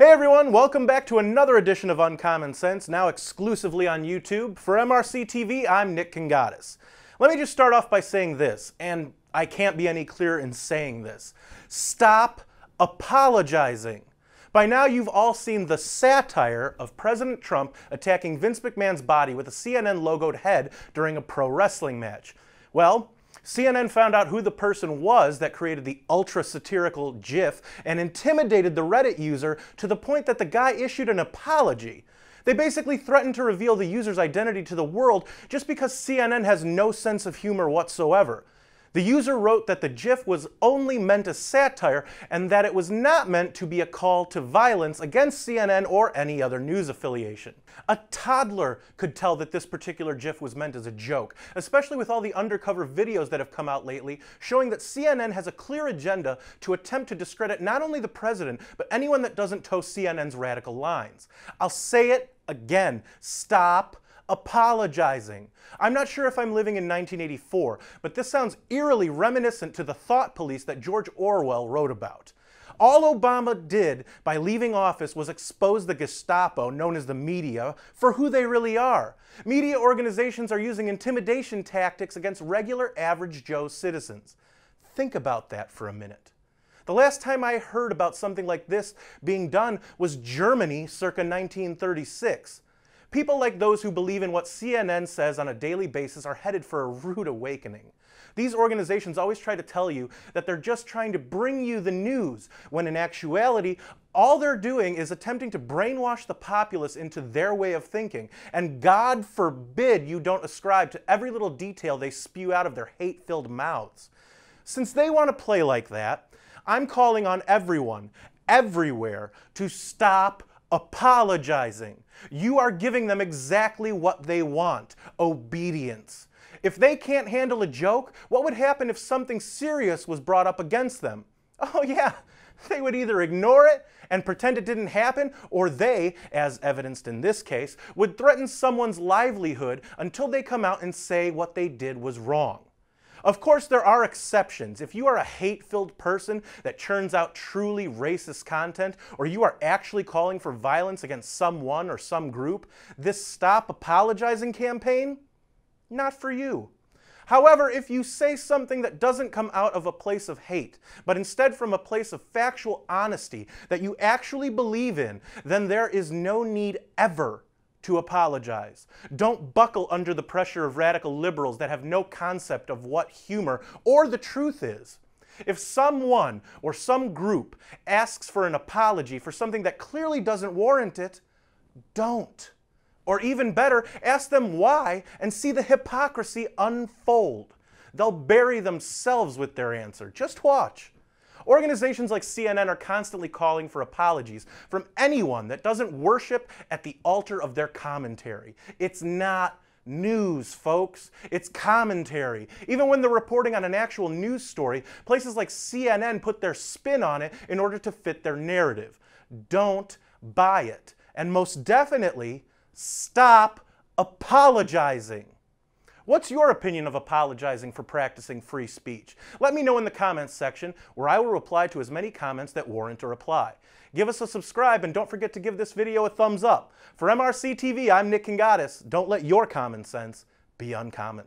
Hey everyone, welcome back to another edition of Uncommon Sense, now exclusively on YouTube. For MRC-TV, I'm Nick Kangadis. Let me just start off by saying this, and I can't be any clearer in saying this. Stop apologizing. By now you've all seen the satire of President Trump attacking Vince McMahon's body with a CNN logoed head during a pro wrestling match. Well, CNN found out who the person was that created the ultra-satirical GIF and intimidated the Reddit user to the point that the guy issued an apology. They basically threatened to reveal the user's identity to the world just because CNN has no sense of humor whatsoever. The user wrote that the GIF was only meant as satire and that it was not meant to be a call to violence against CNN or any other news affiliation. A toddler could tell that this particular GIF was meant as a joke, especially with all the undercover videos that have come out lately showing that CNN has a clear agenda to attempt to discredit not only the president, but anyone that doesn't toe CNN's radical lines. I'll say it again, stop apologizing. I'm not sure if I'm living in 1984, but this sounds eerily reminiscent to the thought police that George Orwell wrote about. All Obama did by leaving office was expose the Gestapo, known as the media, for who they really are. Media organizations are using intimidation tactics against regular average Joe citizens. Think about that for a minute. The last time I heard about something like this being done was Germany circa 1936. People like those who believe in what CNN says on a daily basis are headed for a rude awakening. These organizations always try to tell you that they're just trying to bring you the news, when in actuality, all they're doing is attempting to brainwash the populace into their way of thinking. And God forbid you don't ascribe to every little detail they spew out of their hate-filled mouths. Since they want to play like that, I'm calling on everyone, everywhere, to stop apologizing. You are giving them exactly what they want: obedience. If they can't handle a joke, what would happen if something serious was brought up against them? Oh yeah, they would either ignore it and pretend it didn't happen, or they, as evidenced in this case, would threaten someone's livelihood until they come out and say what they did was wrong. Of course, there are exceptions. If you are a hate-filled person that churns out truly racist content, or you are actually calling for violence against someone or some group, this Stop Apologizing campaign, not for you. However, if you say something that doesn't come out of a place of hate, but instead from a place of factual honesty that you actually believe in, then there is no need ever to apologize. Don't buckle under the pressure of radical liberals that have no concept of what humor or the truth is. If someone or some group asks for an apology for something that clearly doesn't warrant it, don't. Or even better, ask them why and see the hypocrisy unfold. They'll bury themselves with their answer. Just watch. Organizations like CNN are constantly calling for apologies from anyone that doesn't worship at the altar of their commentary. It's not news, folks. It's commentary. Even when they're reporting on an actual news story, places like CNN put their spin on it in order to fit their narrative. Don't buy it. And most definitely, stop apologizing. What's your opinion of apologizing for practicing free speech? Let me know in the comments section, where I will reply to as many comments that warrant a reply. Give us a subscribe and don't forget to give this video a thumbs up. For MRC-TV, I'm Nick Kangadis. Don't let your common sense be uncommon.